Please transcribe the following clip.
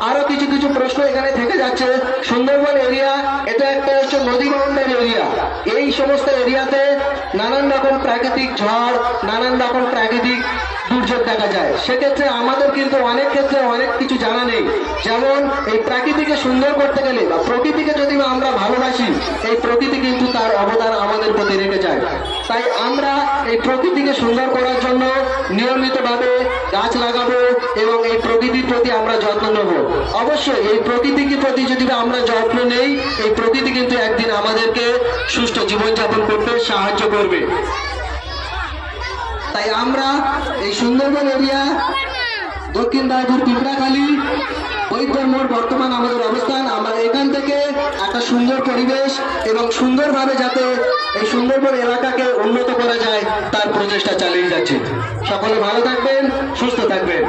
আরো কিছু কিছু প্রশ্ন এখানে থেকে যাচ্ছে। সুন্দরবন এরিয়া এটা একটা হচ্ছে নদী বাউন্ডারি এরিয়া। এই সমস্ত এরিয়াতে নানান রকম প্রাকৃতিক ঝড়, নানান রকম প্রাকৃতিক দুর্যোগ দেখা যায়। সেক্ষেত্রে আমাদের কিন্তু অনেক ক্ষেত্রে অনেক কিছু জানা নেই। যেমন এই প্রাকৃতিকে সুন্দর করতে গেলে বা প্রকৃতিকে যদি আমরা ভালোবাসি, এই প্রকৃতি কিন্তু তার অবদান আমাদের প্রতি রেখে যায়। তাই আমরা এই প্রকৃতিকে সুন্দর করার জন্য নিয়মিতভাবে গাছ লাগাবো এবং এই প্রকৃতির প্রতি আমরা যত্ন নেব। অবশ্যই এই প্রকৃতির প্রতি যদি আমরা যত্ন নেই, এই প্রকৃতি কিন্তু একদিন আমাদেরকে সুষ্ঠু জীবনযাপন করতে সাহায্য করবে। তাই আমরা এই সুন্দরবন এরিয়া, দক্ষিণ রায়পুর, পিঁপড়াখালী, বৈদ্যর মোড় বর্তমান আমাদের অবস্থান। আমরা এখান থেকে একটা সুন্দর পরিবেশ এবং সুন্দরভাবে যাতে এই সুন্দরবন এলাকাকে উন্নত করা যায় তার প্রচেষ্টা চালিয়ে যাচ্ছি। সকলে ভালো থাকবেন, সুস্থ থাকবেন।